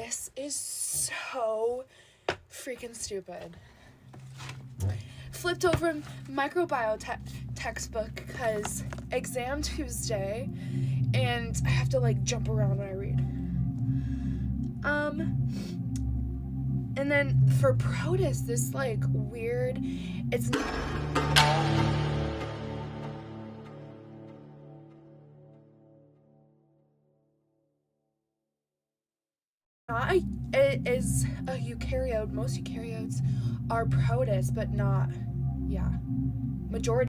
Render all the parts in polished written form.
This is so freaking stupid. Flipped over microbiology textbook because exam Tuesday, and I have to like jump around when I read. And then for protists, this like weird, it's not it is a eukaryote. Most eukaryotes are protists, but not, yeah, majority.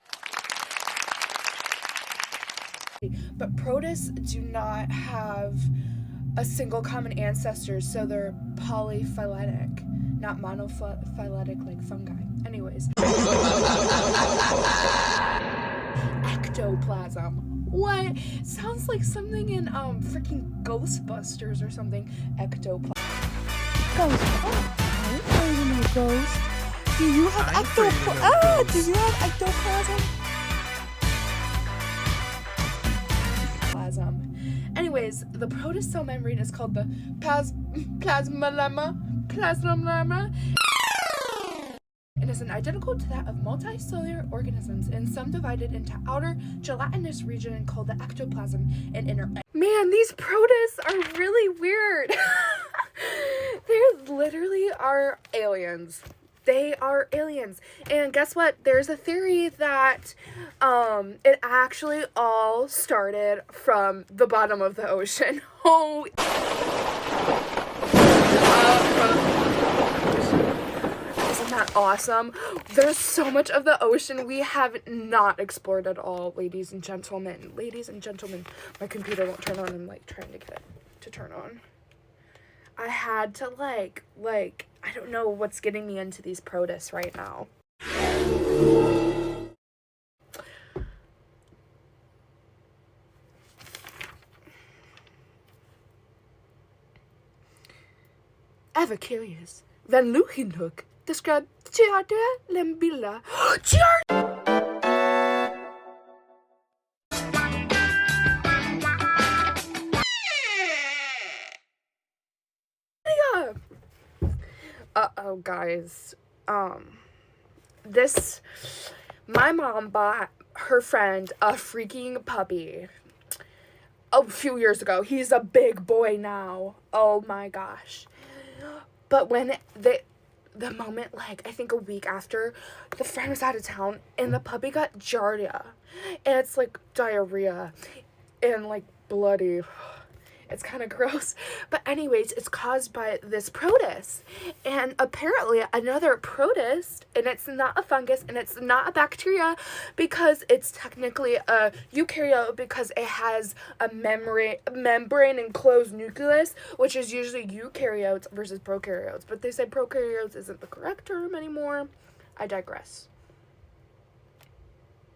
But protists do not have a single common ancestor, so they're polyphyletic, not monophyletic like fungi. Anyways. Ectoplasm. What? Sounds like something in freaking Ghostbusters or something. Ectoplasm. Ghost. Oh, I don't know ghost. Do you have ectoplasm? Do you have ectoplasm? Anyways, the protist cell membrane is called the plasmalemma, and is identical to that of multicellular organisms, and some divided into outer gelatinous region called the ectoplasm and inner. Man, these protists are really weird. They literally are aliens. They are aliens. And guess what? There's a theory that it actually all started from the bottom of the ocean. Oh, isn't that awesome? There's so much of the ocean we have not explored at all, ladies and gentlemen. Ladies and gentlemen, my computer won't turn on. I'm like trying to get it to turn on. I had to like I don't know what's getting me into these protists right now. Ever curious? Van Leeuwenhoek described Giardia lambilla. Uh-oh, guys. My mom bought her friend a freaking puppy a few years ago. He's a big boy now. Oh my gosh. But when the moment, like, I think a week after, the friend was out of town, and the puppy got giardia. And it's, like, diarrhea. And, like, bloody. It's kind of gross. But anyways, it's caused by this protist. And apparently another protist, and it's not a fungus, and it's not a bacteria, because it's technically a eukaryote, because it has a membrane enclosed nucleus, which is usually eukaryotes versus prokaryotes. But they say prokaryotes isn't the correct term anymore. I digress.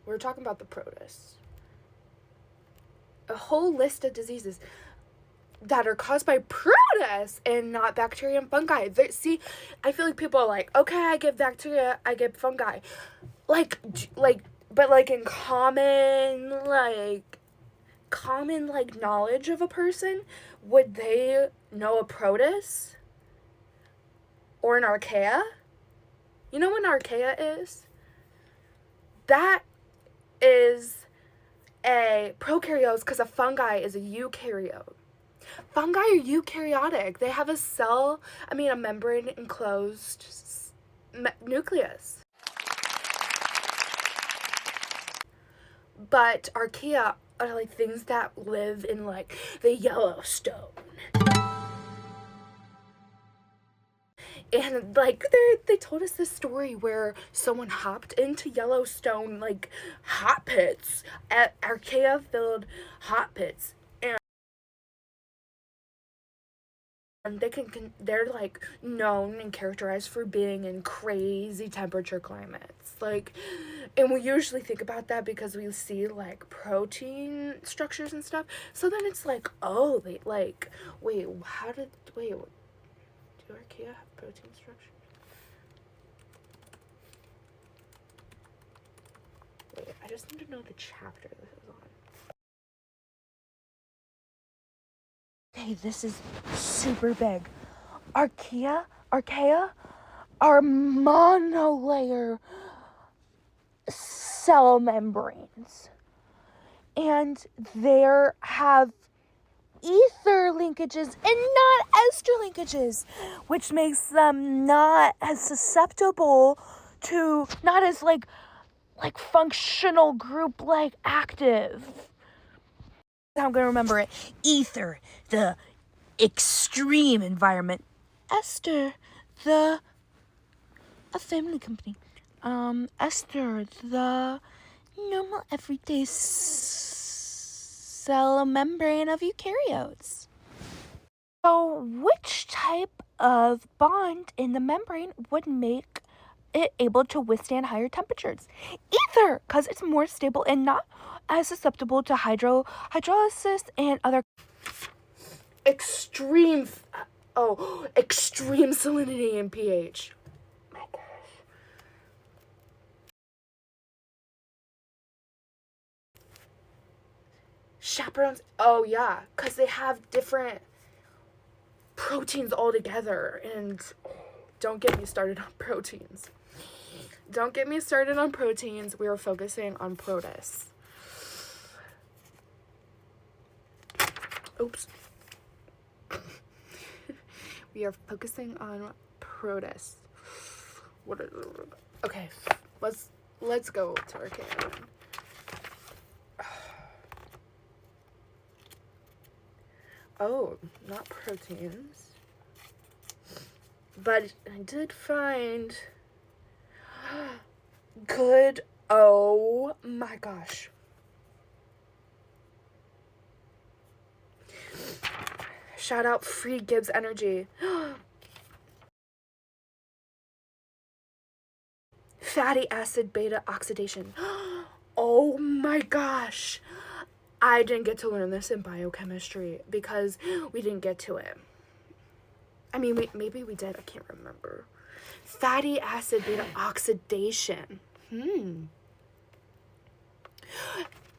We're talking about the protists. A whole list of diseases that are caused by protists and not bacteria and fungi. See, I feel like people are like, okay, I get bacteria, I get fungi. But in common knowledge of a person, would they know a protist? Or an archaea? You know what an archaea is? That is a prokaryote because a fungi is a eukaryote. Fungi are eukaryotic. They have a membrane enclosed nucleus. But archaea are like things that live in like the Yellowstone. And like they told us this story where someone hopped into Yellowstone like hot pits, at archaea-filled hot pits. And they're like known and characterized for being in crazy temperature climates. Like, and we usually think about that because we see like protein structures and stuff. So then it's like, oh, do archaea have protein structures? Wait, I just need to know the chapter this is on. Hey, this is super big. archaea are monolayer cell membranes. And they have ether linkages and not ester linkages, which makes them not as susceptible to, not as like functional group like active. I'm gonna remember it. Ether, the extreme environment. Ester, a family company. Ester, the normal everyday cell membrane of eukaryotes. So which type of bond in the membrane would make it able to withstand higher temperatures? Ether, because it's more stable and not as susceptible to hydrolysis and other extreme salinity and pH. My gosh. Chaperones, oh yeah, because they have different proteins altogether. And don't get me started on proteins. We are focusing on protists. Oops. We are focusing on protists. Okay, let's go to our canon. Oh, not proteins. But I did find good. Oh my gosh. Shout out Free Gibbs Energy. Fatty acid beta oxidation. Oh my gosh. I didn't get to learn this in biochemistry because we didn't get to it. I mean, maybe we did. I can't remember. Fatty acid beta oxidation.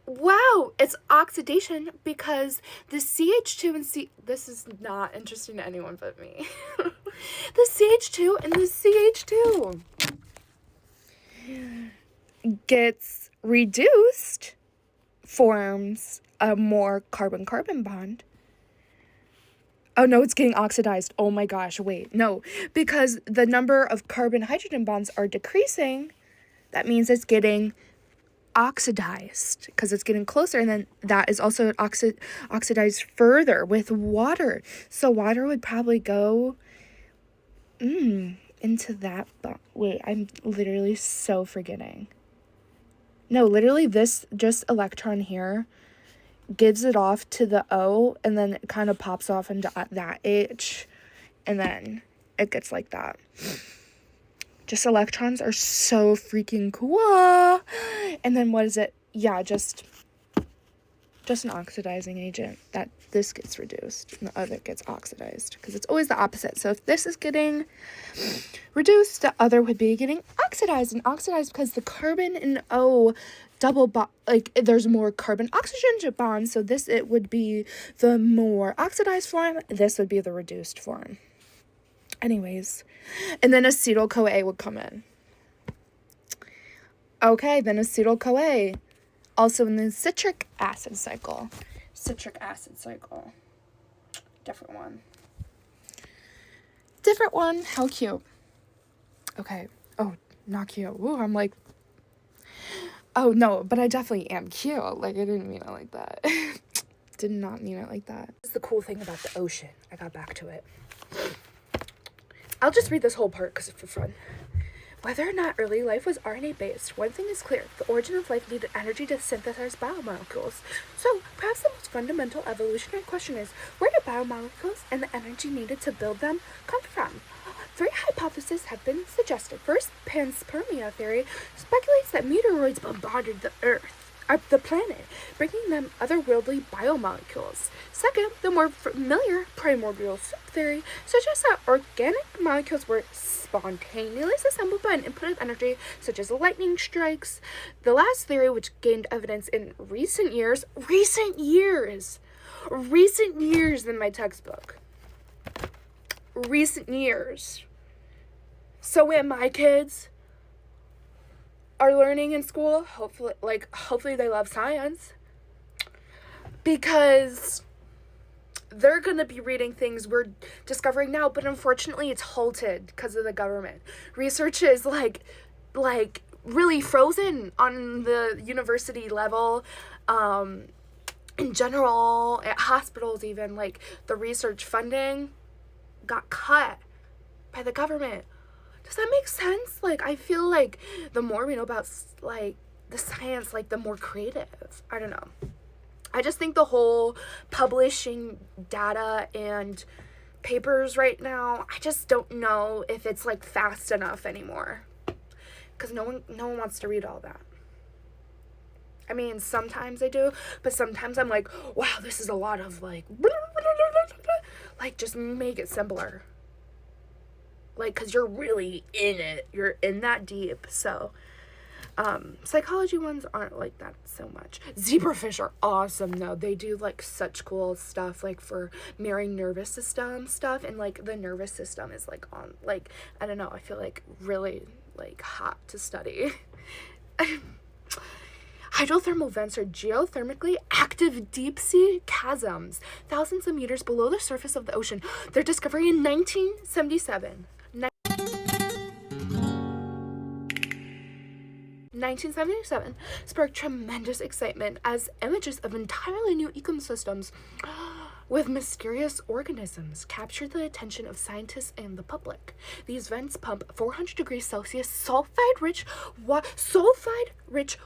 Wow, it's oxidation because the CH2 and this is not interesting to anyone but me. The CH2 and the CH2 gets reduced, forms a more carbon-carbon bond. Oh no, it's getting oxidized. Oh my gosh, wait. No, because the number of carbon-hydrogen bonds are decreasing, that means it's getting oxidized because it's getting closer, and then that is also oxidized further with water. So water would probably go into that bond. Wait, I'm literally so forgetting. No, literally this just electron here gives it off to the O, and then it kind of pops off into that H, and then it gets like that. Just electrons are so freaking cool. And then what is it? Yeah, just an oxidizing agent. That this gets reduced and the other gets oxidized, because it's always the opposite. So if this is getting reduced, the other would be getting oxidized, and oxidized because the carbon and O double bond, like there's more carbon oxygen bonds. So this, it would be the more oxidized form. This would be the reduced form. Anyways, and then acetyl-CoA would come in. Okay, then acetyl-CoA, also in the citric acid cycle. Different one. How cute. Okay. Oh, not cute. Ooh, I'm like, oh no, but I definitely am cute. Like, I didn't mean it like that. Did not mean it like that. This is the cool thing about the ocean. I got back to it. I'll just read this whole part because it's for fun. Whether or not early life was RNA-based, one thing is clear. The origin of life needed energy to synthesize biomolecules. So, perhaps the most fundamental evolutionary question is, where do biomolecules and the energy needed to build them come from? 3 hypotheses have been suggested. First, panspermia theory speculates that meteoroids bombarded the planet, bringing them otherworldly biomolecules. Second, the more familiar primordial soup theory suggests that organic molecules were spontaneously assembled by an input of energy, such as lightning strikes. The last theory, which gained evidence in recent years in my textbook, recent years. So when my kids are learning in school, hopefully they love science, because they're going to be reading things we're discovering now, but unfortunately it's halted because of the government. Research is like really frozen on the university level, in general, at hospitals even. Like, the research funding got cut by the government. Does that make sense? Like, I feel like the more we know about, like, the science, like, the more creative. I don't know. I just think the whole publishing data and papers right now, I just don't know if it's, like, fast enough anymore. Because no one wants to read all that. I mean, sometimes I do, but sometimes I'm like, wow, this is a lot of, like, just make it simpler. Like, because you're really in it. You're in that deep. So, psychology ones aren't like that so much. Zebrafish are awesome, though. They do, like, such cool stuff, like, for mirroring nervous system stuff. And, like, the nervous system is, like, on, like, I don't know, I feel like really, like, hot to study. Hydrothermal vents are geothermically active deep-sea chasms, thousands of meters below the surface of the ocean. Their discovery in 1977 sparked tremendous excitement as images of entirely new ecosystems with mysterious organisms captured the attention of scientists and the public. These vents pump 400 degrees Celsius sulfide-rich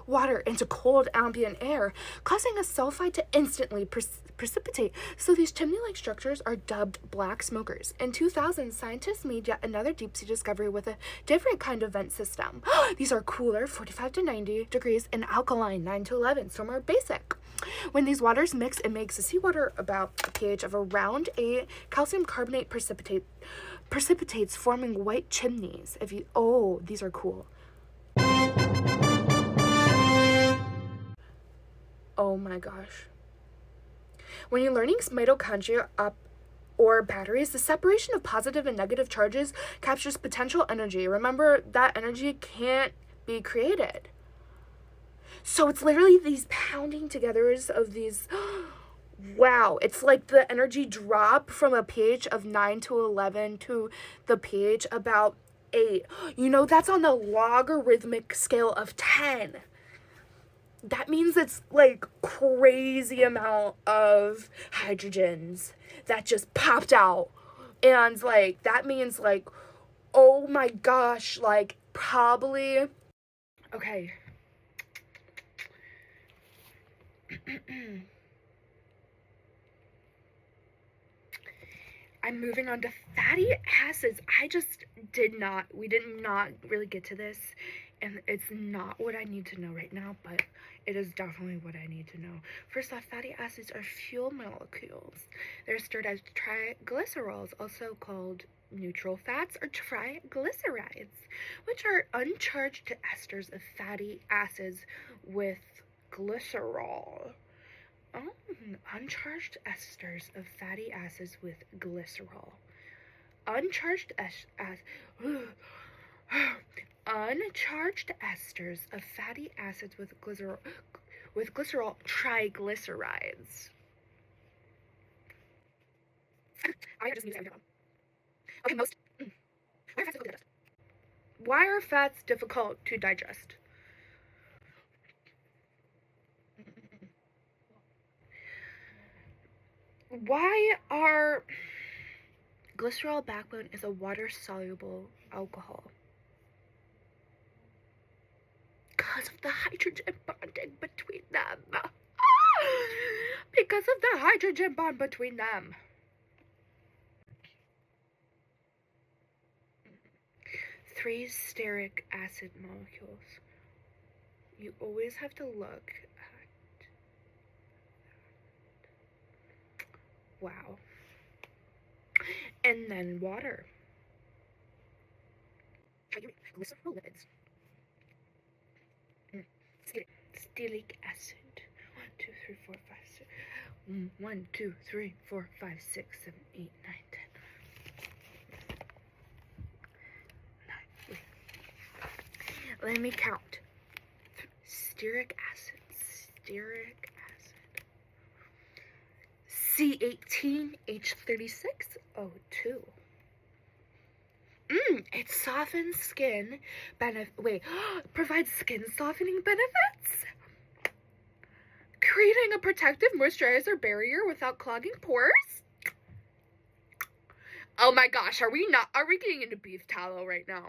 water into cold ambient air, causing a sulfide to instantly precipitate. So these chimney-like structures are dubbed black smokers. In 2000, scientists made yet another deep-sea discovery with a different kind of vent system. These are cooler, 45 to 90 degrees, and alkaline, 9 to 11, so more basic. When these waters mix, it makes the seawater about a pH of around 8. Calcium carbonate precipitates, forming white chimneys. These are cool. Oh my gosh. When you're learning mitochondria or batteries, the separation of positive and negative charges captures potential energy. Remember, that energy can't be created. So it's literally these pounding togethers of these. Wow, it's like the energy drop from a pH of 9 to 11 to the pH about 8. You know, that's on the logarithmic scale of 10. That means it's like crazy amount of hydrogens that just popped out. And like, that means like, oh my gosh, like probably, okay. I'm moving on to fatty acids. We did not really get to this, and it's not what I need to know right now, but it is definitely what I need to know. First off, fatty acids are fuel molecules. They're stored as triglycerols, also called neutral fats or triglycerides, which are uncharged esters of fatty acids with glycerol. Uncharged esters of fatty acids with glycerol. Uncharged esters of fatty acids with glycerol triglycerides. I just need to okay, why are fats difficult to digest? Why are glycerol backbone is a water-soluble alcohol? Because of the hydrogen bonding between them. Because of the hydrogen bond between them. 3 stearic acid molecules. You always have to look at. Wow. And then water. Glycerolids. Stearic acid. 1, 2, 3, 4, 5, 6. 1, 2, 3, 4, 5, 6, 7, 8, 9, 10. let me count. Stearic acid. C18H36O2. It softens skin provides skin softening benefits, creating a protective moisturizer barrier without clogging pores. Oh my gosh, are we getting into beef tallow right now?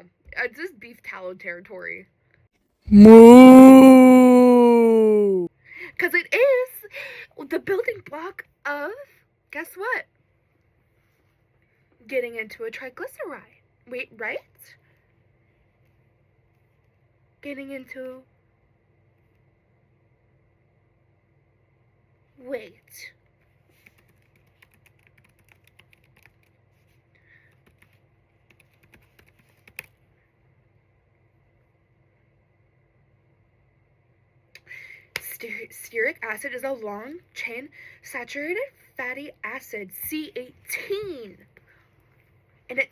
Is this beef tallow territory? Moo! Because it is the building block of, guess what? Getting into a triglyceride. Wait, right? Getting into... Wait. Stearic acid is a long-chain saturated fatty acid, C18. And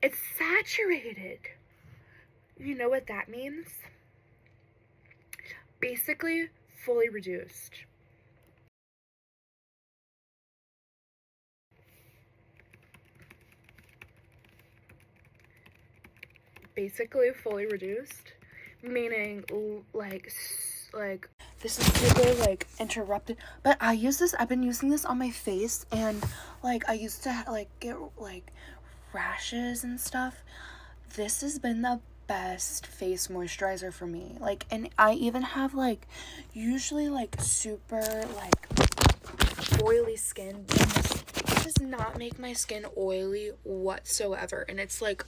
it's saturated. You know what that means? Basically, fully reduced. Basically, fully reduced, meaning like this is super like interrupted, but I've been using this on my face, and like I used to like get like rashes and stuff. This has been the best face moisturizer for me. Like, and I even have like usually like super like oily skin. This does not make my skin oily whatsoever, and it's like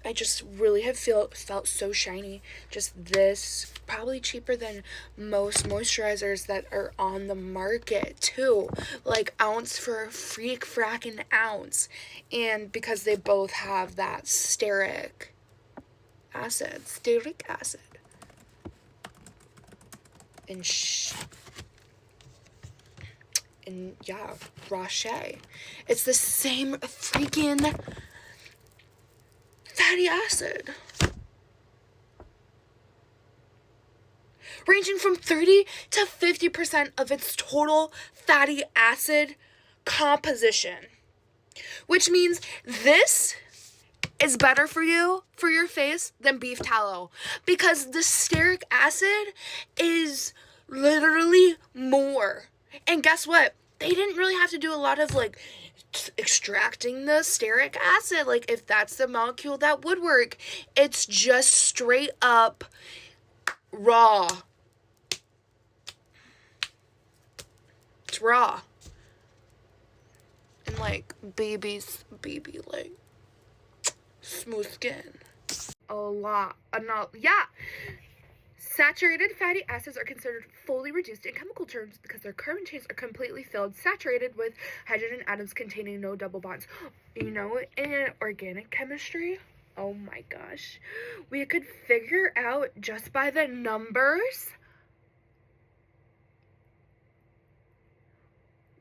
I just really have felt so shiny. Just this, probably cheaper than most moisturizers that are on the market too, like ounce for a frackin' ounce. And because they both have that stearic acid and yeah, Roche. It's the same freaking fatty acid. Ranging from 30 to 50% of its total fatty acid composition. Which means this is better for you, for your face, than beef tallow. Because the stearic acid is literally more. And guess what? They didn't really have to do a lot of like extracting the stearic acid. Like, if that's the molecule that would work, it's just straight up raw. It's raw. And like baby like smooth skin. Saturated fatty acids are considered fully reduced in chemical terms because their carbon chains are completely filled, saturated with hydrogen atoms containing no double bonds. You know, in organic chemistry, oh my gosh, we could figure out just by the numbers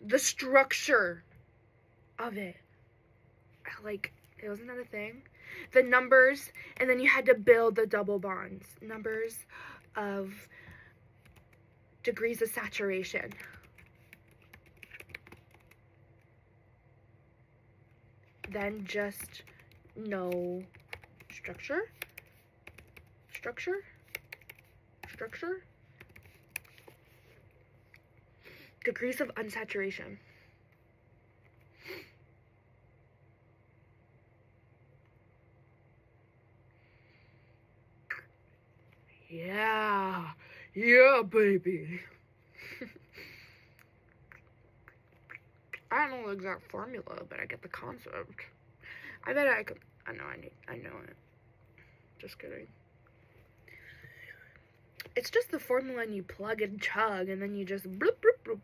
the structure of it. Like, wasn't that a thing? The numbers, and then you had to build the double bonds. Numbers of degrees of saturation. Then just no structure. Degrees of unsaturation. Yeah, baby. I don't know the exact formula, but I get the concept. I bet I could. I know it. Just kidding. It's just the formula, and you plug and chug, and then you just bloop, bloop, bloop.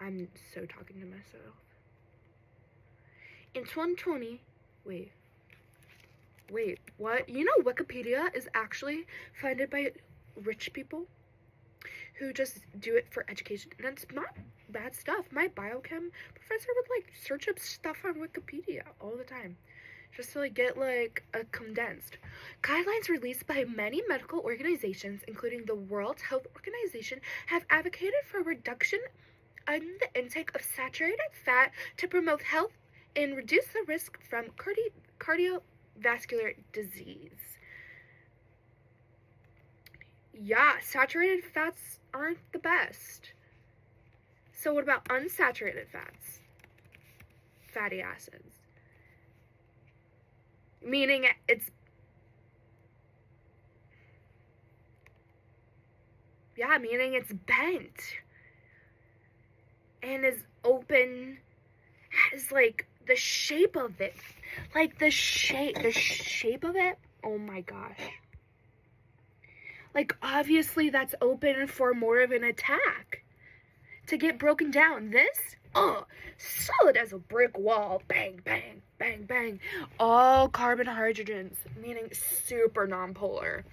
I'm so talking to myself. In 2020, wait, what? You know, Wikipedia is actually funded by rich people who just do it for education, and it's not bad stuff. My biochem professor would like search up stuff on Wikipedia all the time. just to like get like a condensed. Guidelines released by many medical organizations, including the World Health Organization, have advocated for reduction in the intake of saturated fat to promote health and reduce the risk from cardiovascular disease. Yeah, saturated fats aren't the best. So what about unsaturated fats? Fatty acids. Meaning it's bent and is open, has like the shape of it. Like the shape of it. Oh my gosh. Like obviously that's open for more of an attack to get broken down. This, solid as a brick wall. Bang, bang, bang, bang. All carbon hydrogens, meaning super nonpolar.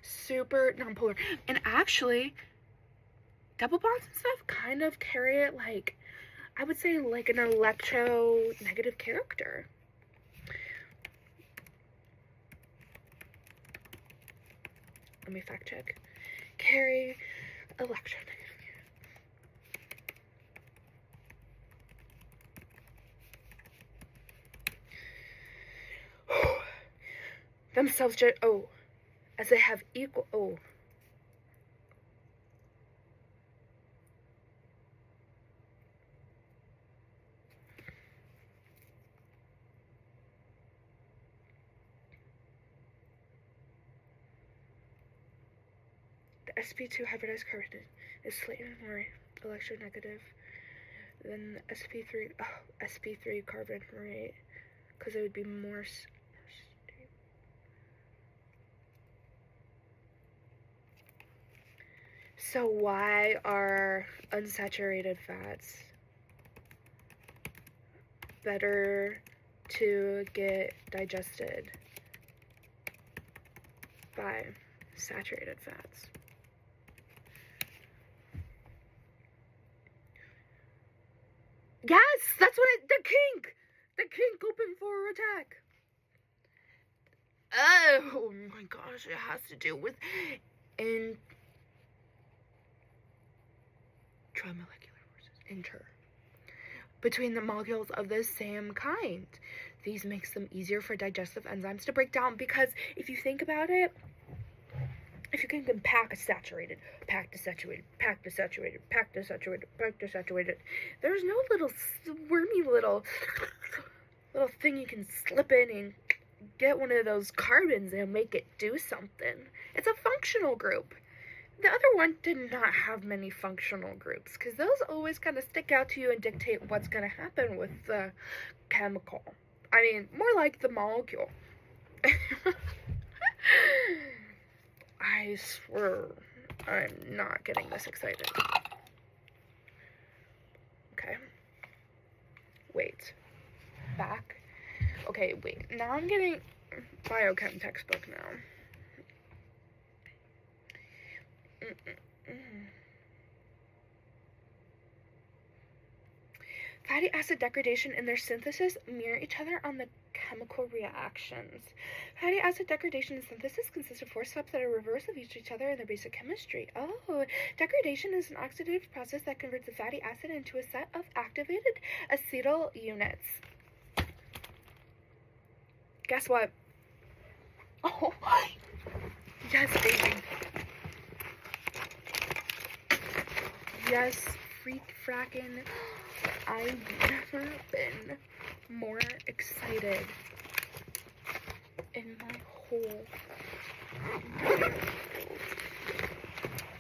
Super nonpolar. And actually, double bonds and stuff kind of carry it like, I would say like an electronegative character. Let me fact check. Carry electronegative. Themselves, as they have equal, the sp2 hybridized carbon is slightly more electronegative than the sp3 carbon, right? Because it would be more stable. So why are unsaturated fats better to get digested by saturated fats? Yes, that's what the kink open for attack. Oh my gosh, it has to do with intramolecular forces, between the molecules of the same kind. These makes them easier for digestive enzymes to break down, because if you think about it, if you can pack to saturated, there's no little squirmy little thing you can slip in and get one of those carbons and make it do something. It's a functional group. The other one did not have many functional groups, because those always kind of stick out to you and dictate what's going to happen with the chemical. I mean, more like the molecule. I swear, I'm not getting this excited. Okay. Wait. Back. Okay, wait. Now I'm getting biochem textbook now. Fatty acid degradation and their synthesis mirror each other on the chemical reactions. Fatty acid degradation and synthesis consist of 4 steps that are reverse of each other in their basic chemistry. Oh, degradation is an oxidative process that converts a fatty acid into a set of activated acetyl units. Guess what? Oh, yes, baby. Yes, freak frackin'. I've never been more excited in my whole world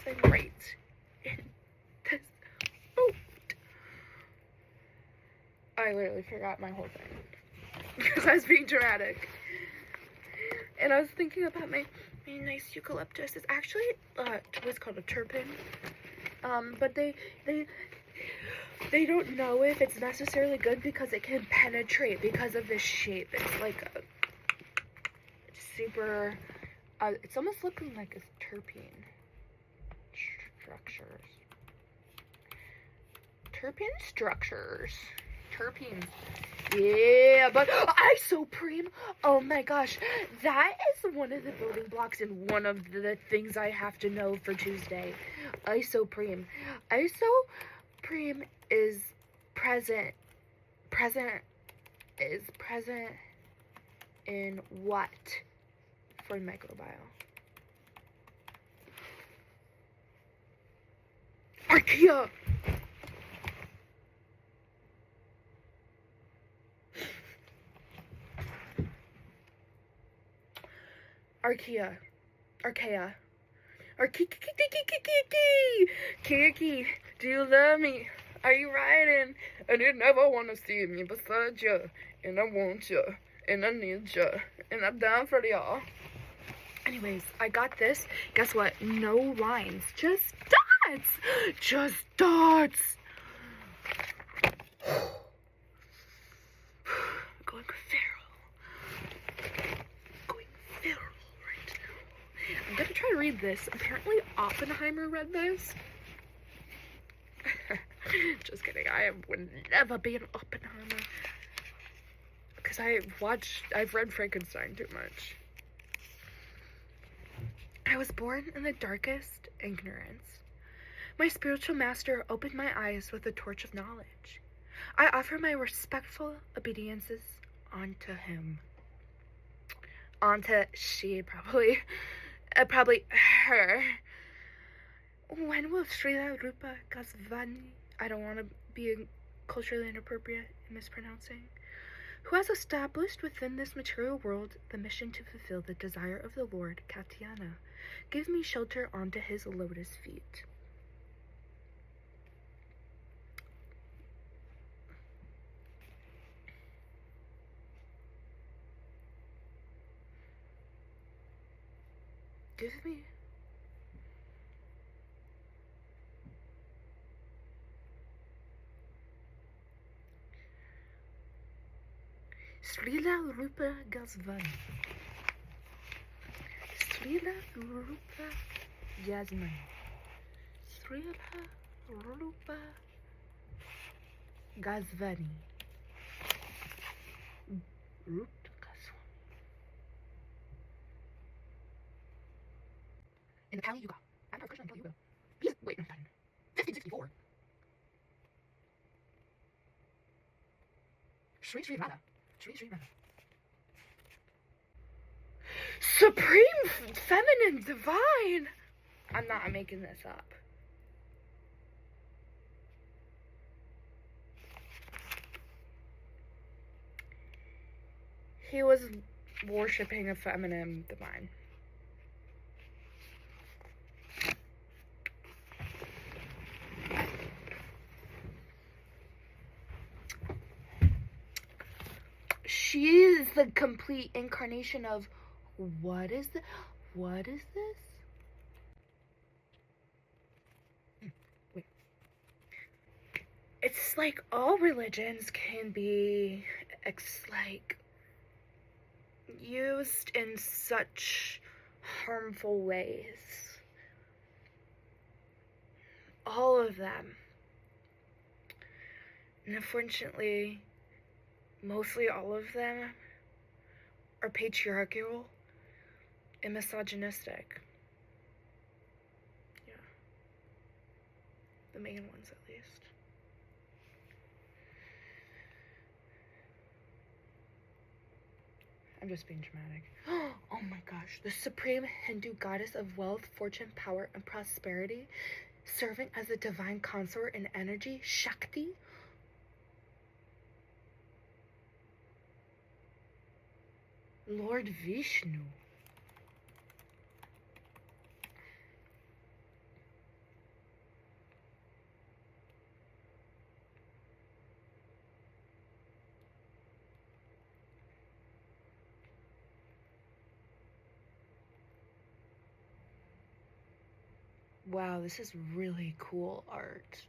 than right in this moment. I literally forgot my whole thing because I was being dramatic. And I was thinking about my nice eucalyptus. It's actually what's called a terpene. But they don't know if it's necessarily good because it can penetrate because of the shape. It's like a super, it's almost looking like a terpene structures. Terpenes. Yeah, but isoprene, oh my gosh, that is one of the building blocks and one of the things I have to know for Tuesday. Isoprene. Isoprene is present in what for microbiome? Archaea. Kiki, do you love me? Are you riding? And you never want to see me beside you. And I want you. And I need you. And I'm down for y'all. Anyways, I got this. Guess what? No lines. Just dots. Just dots. Going feral right now. I'm gonna try to read this. Apparently Oppenheimer read this. Just kidding. I would never be an Oppenheimer. Because I've read Frankenstein too much. I was born in the darkest ignorance. My spiritual master opened my eyes with a torch of knowledge. I offer my respectful obediences unto him. Onto she, probably. Probably her. When will Srila Rupa Goswami, I don't want to be culturally inappropriate in mispronouncing, who has established within this material world the mission to fulfill the desire of the Lord Katyana, give me shelter onto his lotus feet. Give me Srila Rupa Goswami. Srila Rupa Yasmin. Srila Rupa Goswami. Rupa Goswami. In the Kali Yuga. I'm not Krishna in Kali Yuga. Wait, no, 1564. Sri Radha. Sri Radha. Supreme Feminine Divine. I'm not making this up. He was worshipping a feminine divine. She is the complete incarnation of what is this? Wait. It's like all religions can be used in such harmful ways. All of them. And unfortunately, mostly all of them are patriarchal and misogynistic. Yeah. The main ones, at least. I'm just being dramatic. Oh my gosh. The supreme Hindu goddess of wealth, fortune, power, and prosperity, serving as a divine consort in energy, Shakti. Lord Vishnu. Wow, this is really cool art.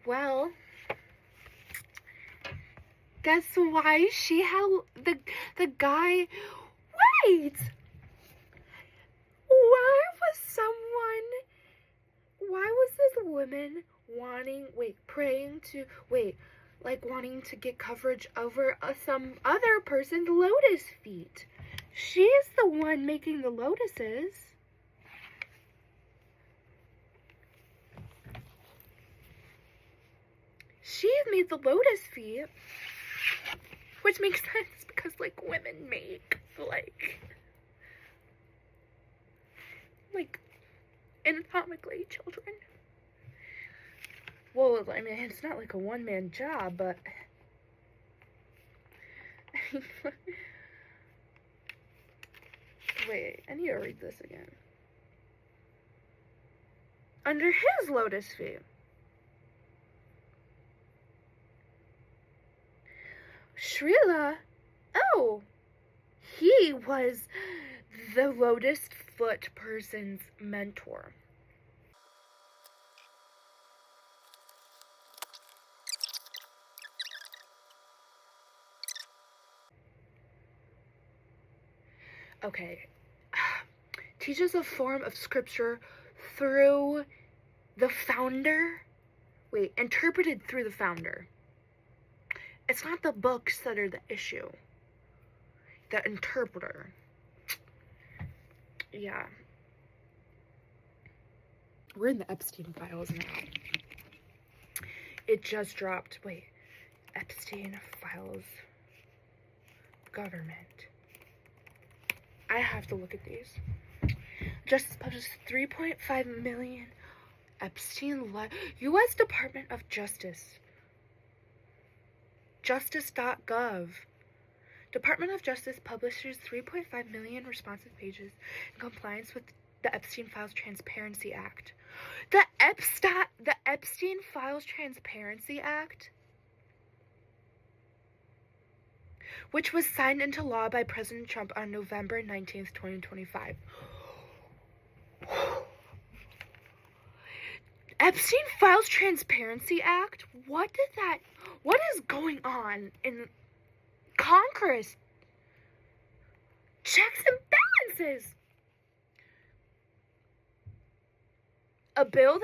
Well, guess why she had the guy. Wait! Why women wanting to get coverage over some other person's lotus feet. She's the one making the lotuses. She made the lotus feet, which makes sense because, like, women make, like, anatomically children. Well, I mean, it's not like a one-man job, but wait, I need to read this again. Under his lotus feet, Srila, oh, he was the lotus foot person's mentor. Okay, teaches a form of scripture through the founder. Interpreted through the founder. It's not the books that are the issue. The interpreter. Yeah. We're in the Epstein files now. It just dropped. Epstein files. Government. I have to look at these. Justice published 3.5 million Epstein U.S. Department of Justice. Justice.gov. Department of Justice publishes 3.5 million responsive pages in compliance with the Epstein Files Transparency Act. The Epstein Files Transparency Act, which was signed into law by President Trump on November 19th, 2025. Epstein Files Transparency Act? What is going on in Congress? Checks and balances. A bill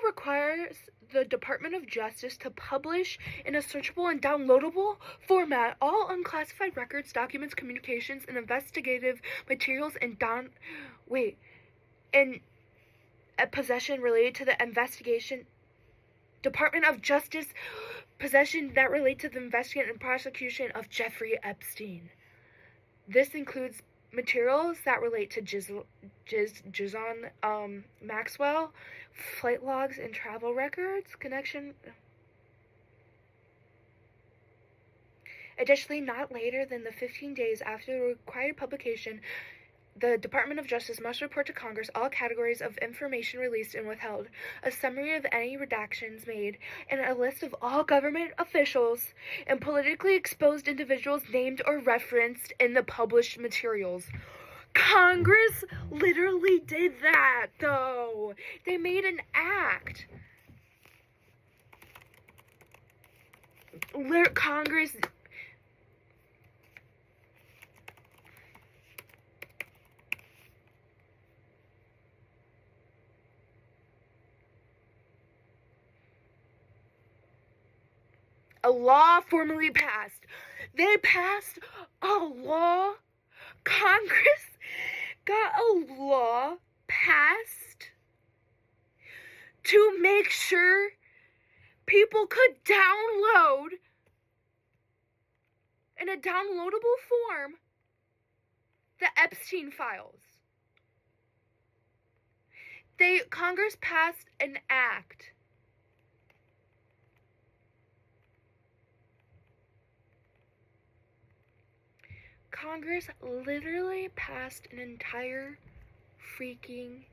requires the Department of Justice to publish in a searchable and downloadable format all unclassified records, documents, communications, and investigative materials and possession related to the investigation. Department of Justice possession that relate to the investigation and prosecution of Jeffrey Epstein. This includes materials that relate to Ghislaine Maxwell, flight logs and travel records, connection. Additionally, not later than the 15 days after the required publication, the Department of Justice must report to Congress all categories of information released and withheld, a summary of any redactions made, and a list of all government officials and politically exposed individuals named or referenced in the published materials. Congress literally did that, though. They made an act. Congress... A law formally passed. They passed a law. Congress got a law passed to make sure people could download in a downloadable form the Epstein files. Congress passed an act. Congress literally passed an entire freaking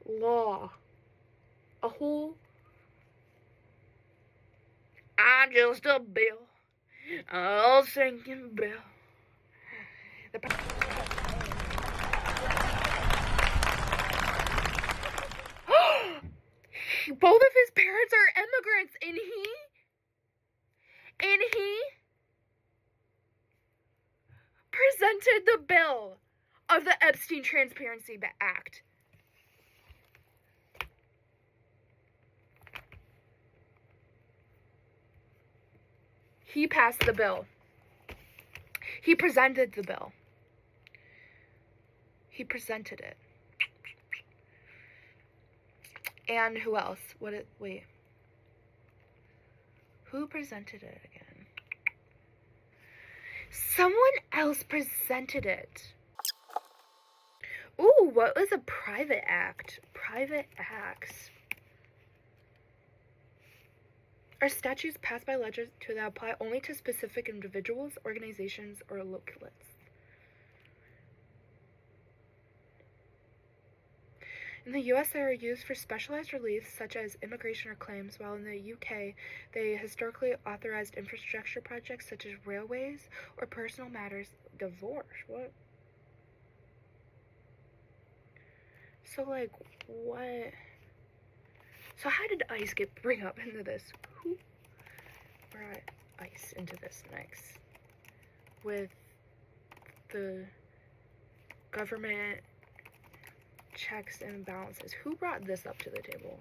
law. A whole... I'm just a bill. A sinking bill. Both of his parents are immigrants, and he presented the bill of the Epstein Transparency Act. He passed the bill. He presented the bill. He presented it. And who else? Wait. Who presented it again? Someone else presented it. Ooh, what was a private act? Private acts are statutes passed by legislatures that apply only to specific individuals, organizations, or locales. In the US, they are used for specialized reliefs such as immigration or claims, while in the UK, they historically authorized infrastructure projects such as railways or personal matters. Divorce? What? So, like, what? So how did ICE bring up into this? Who brought ICE into this next? With the government checks and balances. Who brought this up to the table?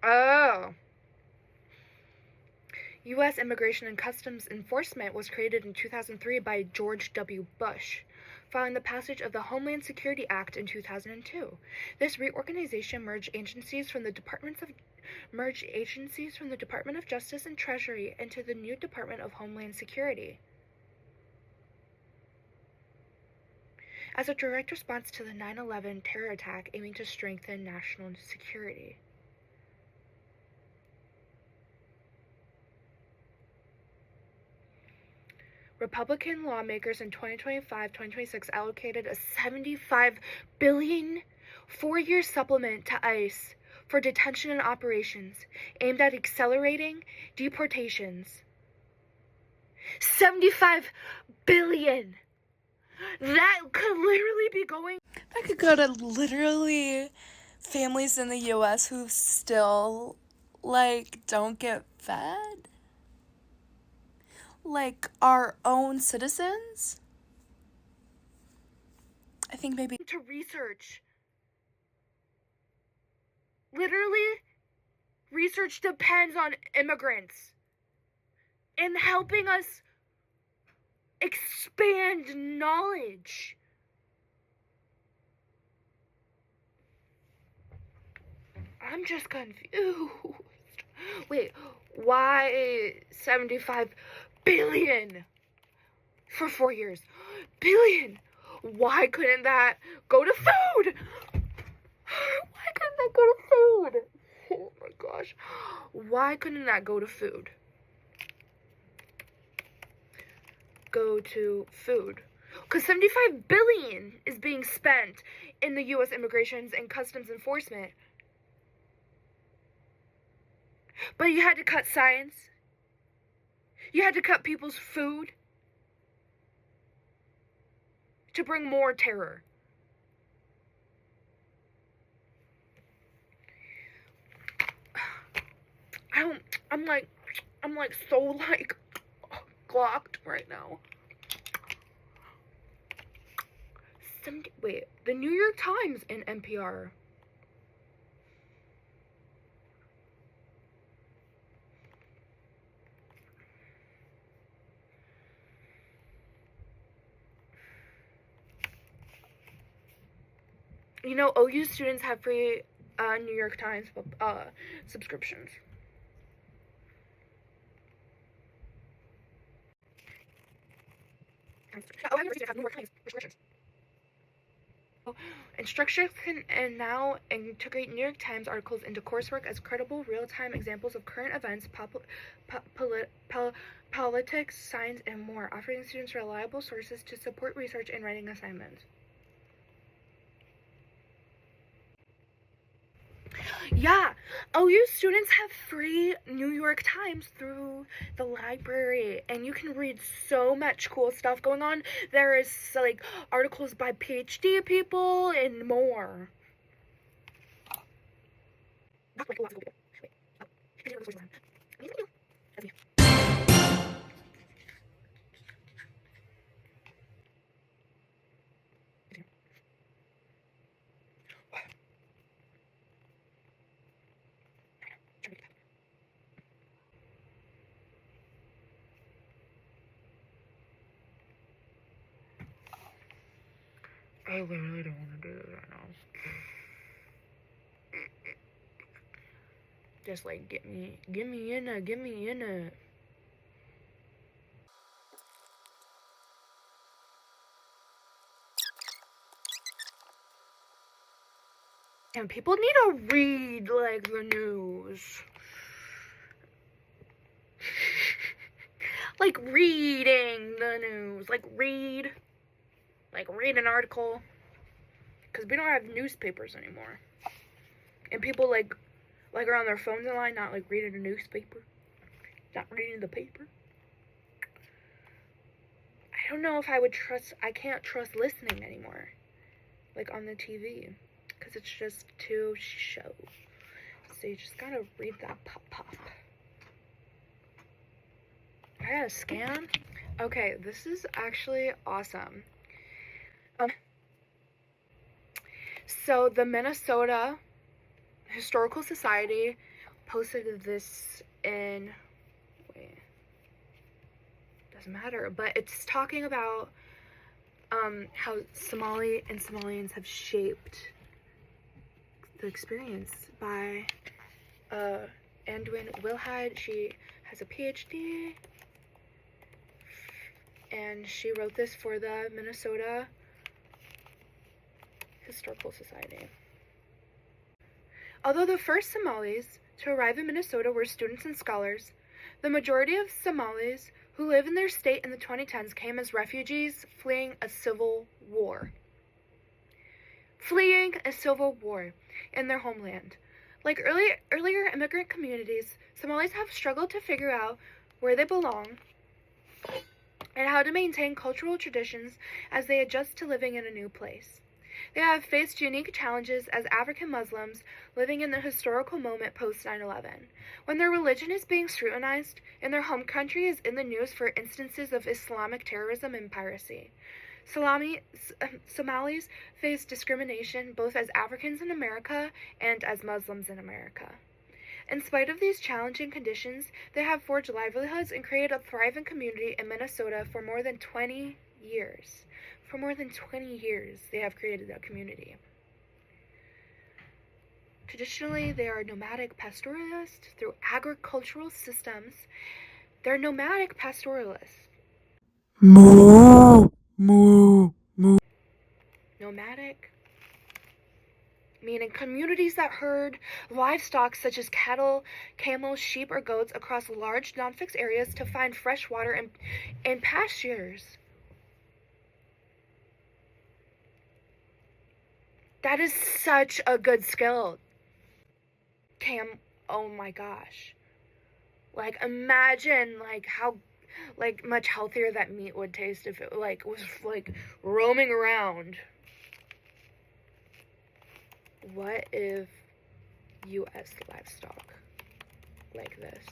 Oh. U.S. Immigration and Customs Enforcement was created in 2003 by George W. Bush, following the passage of the Homeland Security Act in 2002. This reorganization merged agencies from the Department of Justice and Treasury into the new Department of Homeland Security. As a direct response to the 9/11 terror attack aiming to strengthen national security. Republican lawmakers in 2025-2026 allocated a $75 billion four-year supplement to ICE for detention and operations aimed at accelerating deportations. $75 billion! That could literally be going... That could go to literally families in the U.S. who still, don't get fed. Like, our own citizens. I think maybe... To research. Literally, research depends on immigrants. And helping us expand knowledge. I'm just confused. Wait, why 75 billion for 4 years? Billion! Why couldn't that go to food? Why couldn't that go to food? Oh my gosh. Why couldn't that go to food? Go to food. Because 75 billion is being spent in the U.S. Immigration and Customs Enforcement. But you had to cut science. You had to cut people's food to bring more terror. I'm so glocked right now. Wait, the New York Times and NPR. You know, OU students have free New York Times subscriptions. Instructors can now integrate New York Times articles into coursework as credible, real-time examples of current events, politics, science, and more, offering students reliable sources to support research and writing assignments. Yeah, OU students have free New York Times through the library, and you can read so much cool stuff going on. There is articles by PhD people and more. I literally don't want to do this right now. Just like get me in it. And people need to read like the news. Like reading the news. Like read an article. Because we don't have newspapers anymore. And people like are on their phones a lot, not like reading a newspaper. Not reading the paper. I don't know if I can't trust listening anymore. Like on the TV. Because it's just too show. So you just gotta read that pop. I gotta scan. Okay, this is actually awesome. So the Minnesota Historical Society posted this in, doesn't matter, but it's talking about how Somalians have shaped the experience by Anduin Wilhide. She has a PhD, and she wrote this for the Minnesota Historical Society. Although the first Somalis to arrive in Minnesota were students and scholars, the majority of Somalis who live in their state in the 2010s came as refugees fleeing a civil war. Fleeing a civil war in their homeland. Like earlier immigrant communities, Somalis have struggled to figure out where they belong and how to maintain cultural traditions as they adjust to living in a new place. They have faced unique challenges as African Muslims living in the historical moment post 9/11, when their religion is being scrutinized and their home country is in the news for instances of Islamic terrorism and piracy. Somalis face discrimination both as Africans in America and as Muslims in America. In spite of these challenging conditions, they have forged livelihoods and created a thriving community in Minnesota for more than 20 years. For more than 20 years, they have created a community. Traditionally, they are nomadic pastoralists through agricultural systems. They're nomadic pastoralists. Moo, moo, moo. Nomadic, meaning communities that herd livestock such as cattle, camels, sheep, or goats across large non-fixed areas to find fresh water and pastures. That is such a good skill. Oh my gosh. Like, imagine, like, how, like, much healthier that meat would taste if it, like, was, like, roaming around. What if U.S. livestock like this?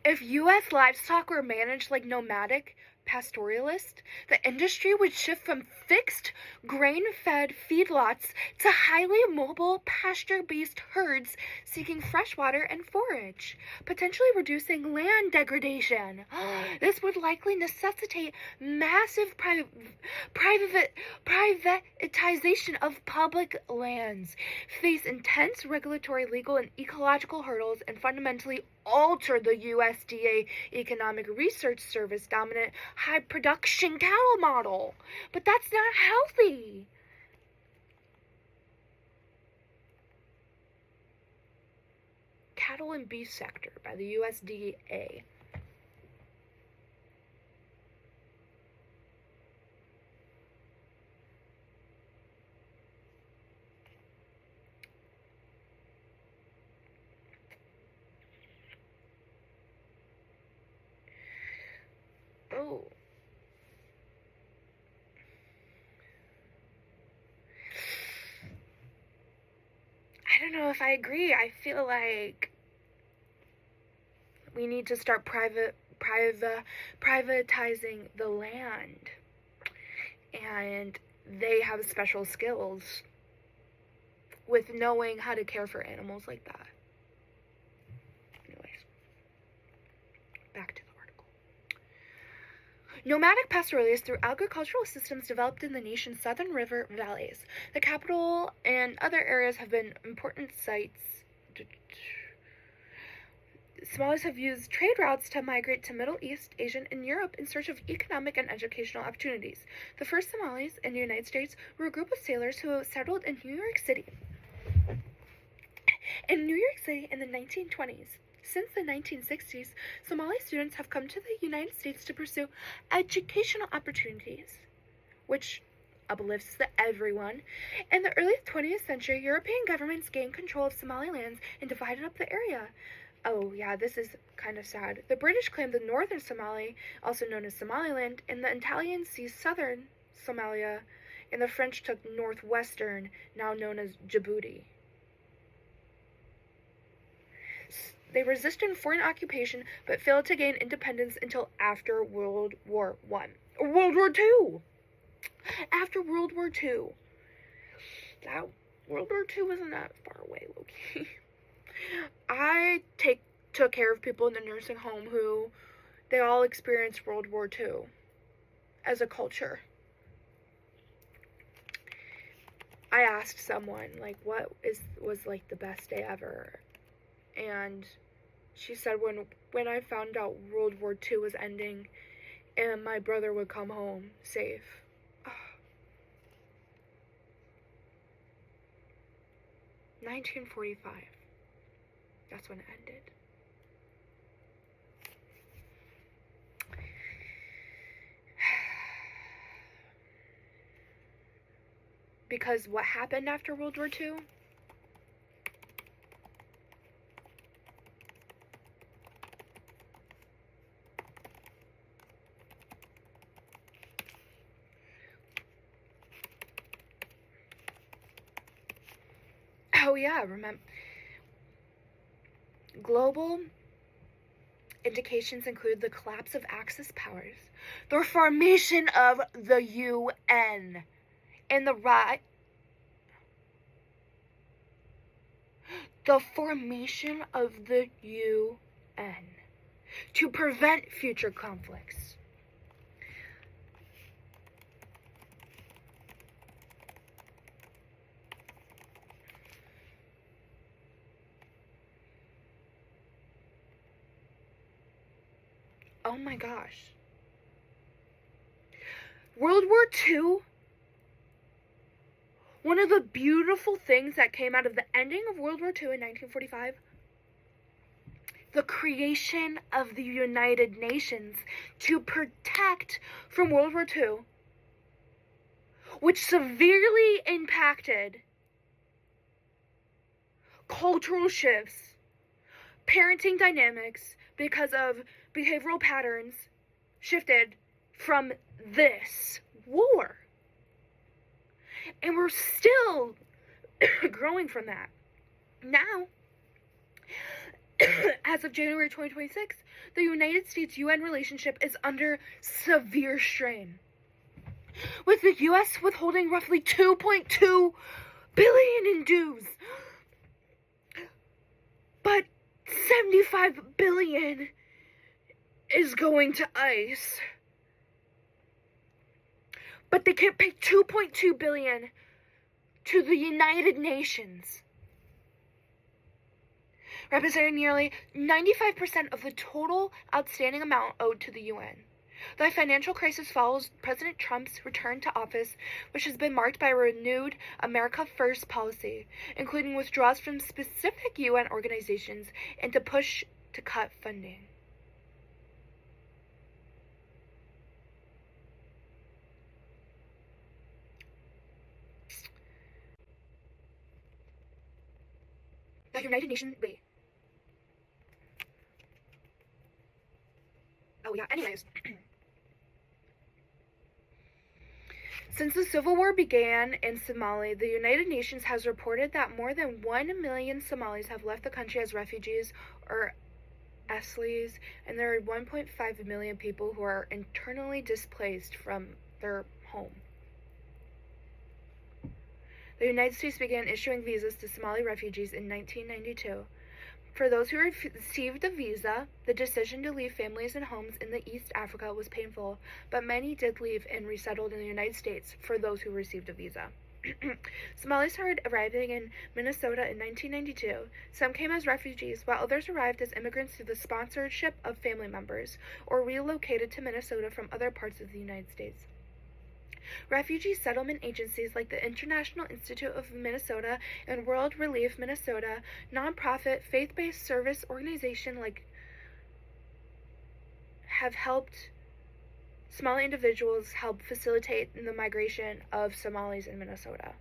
If U.S. livestock were managed like nomadic pastoralists, the industry would shift from fixed, grain-fed feedlots to highly mobile, pasture-based herds seeking fresh water and forage, potentially reducing land degradation. This would likely necessitate massive privatization of public lands, face intense regulatory, legal, and ecological hurdles, and fundamentally alter the USDA Economic Research Service dominant high production cattle model. But that's not healthy. Cattle and beef sector by the USDA. Oh. I don't know if I agree. I feel like we need to start privatizing the land. And they have special skills with knowing how to care for animals like that. Anyways, back to the article. Nomadic pastoralists through agricultural systems developed in the nation's southern river valleys. The capital and other areas have been important sites. Somalis have used trade routes to migrate to Middle East, Asia, and Europe in search of economic and educational opportunities. The first Somalis in the United States were a group of sailors who settled in New York City. In the 1920s. Since the 1960s, Somali students have come to the United States to pursue educational opportunities, which uplifts everyone. In the early 20th century, European governments gained control of Somali lands and divided up the area. Oh yeah, this is kind of sad. The British claimed the northern Somali, also known as Somaliland, and the Italians seized southern Somalia, and the French took northwestern, now known as Djibouti. They resisted foreign occupation, but failed to gain independence until after World War I. World War II! After World War II. That World War II wasn't that far away, low-key. I took care of people in the nursing home who, they all experienced World War II as a culture. I asked someone, like, what was like the best day ever? And she said when I found out World War II was ending and my brother would come home safe. 1945. That's when it ended. Because what happened after World War II? Oh yeah, remember. Global indications include the collapse of Axis powers, the formation of the UN, and the formation of the UN to prevent future conflicts. Oh my gosh. World War II, one of the beautiful things that came out of the ending of World War II in 1945, the creation of the United Nations to protect from World War II, which severely impacted cultural shifts, parenting dynamics, because of behavioral patterns shifted from this war. And we're still growing from that. Now, as of January 2026, the United States-UN relationship is under severe strain, with the U.S. withholding roughly $2.2 billion in dues, but $75 billion is going to ICE. But they can't pay $2.2 billion to the United Nations, representing nearly 95% of the total outstanding amount owed to the UN. The financial crisis follows President Trump's return to office, which has been marked by a renewed America First policy, including withdrawals from specific UN organizations and to push to cut funding. The United Nations, wait. Oh yeah, anyways. Since the Civil War began in Somalia, the United Nations has reported that more than 1 million Somalis have left the country as refugees or asylum, and there are 1.5 million people who are internally displaced from their home. The United States began issuing visas to Somali refugees in 1992. For those who received a visa, the decision to leave families and homes in the East Africa was painful, but many did leave and resettled in the United States for those who received a visa. Somalis started arriving in Minnesota in 1992. Some came as refugees, while others arrived as immigrants through the sponsorship of family members or relocated to Minnesota from other parts of the United States. Refugee settlement agencies like the International Institute of Minnesota and World Relief Minnesota, nonprofit faith-based service organization have helped Somali individuals help facilitate the migration of Somalis in Minnesota.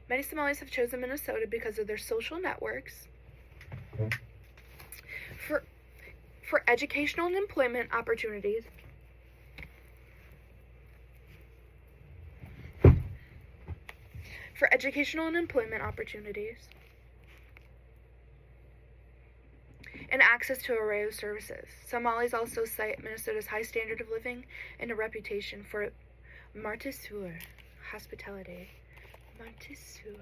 Many Somalis have chosen Minnesota because of their social networks, for educational and employment opportunities, and access to an array of services. Somalis also cite Minnesota's high standard of living and a reputation for martisur, hospitality. Martisur.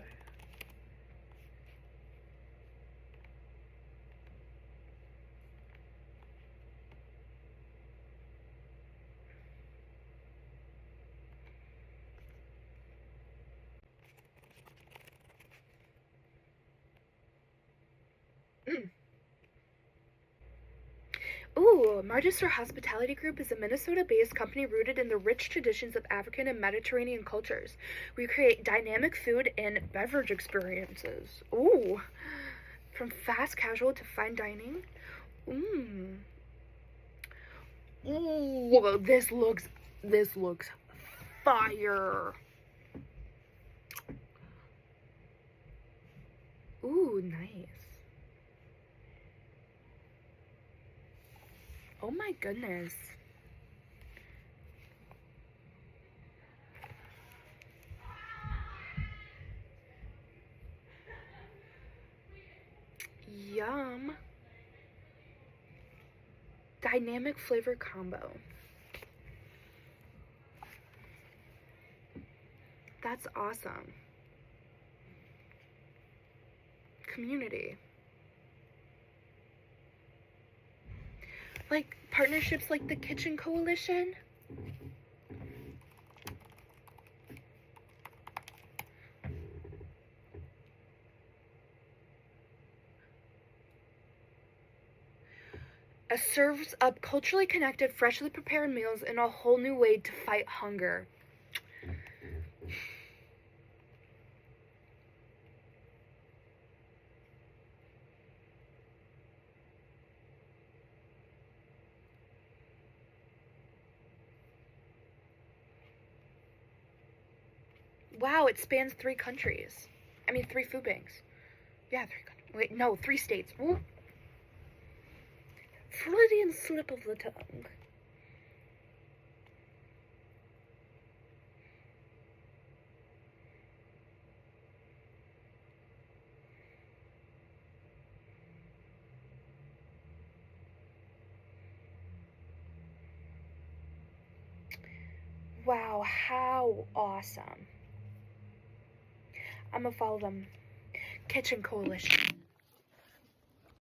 Martisur Hospitality Group is a Minnesota-based company rooted in the rich traditions of African and Mediterranean cultures. We create dynamic food and beverage experiences. From fast casual to fine dining. This looks fire. Nice. Oh my goodness. Yum. Dynamic flavor combo. That's awesome. Community. Like partnerships like the Kitchen Coalition. Serves up culturally connected, freshly prepared meals in a whole new way to fight hunger. Wow, it spans 3 countries. I mean, 3 food banks. Yeah, 3 countries. Wait, no, 3 states. Ooh. Freudian slip of the tongue. Wow, how awesome. I'm gonna follow them. Kitchen Coalition.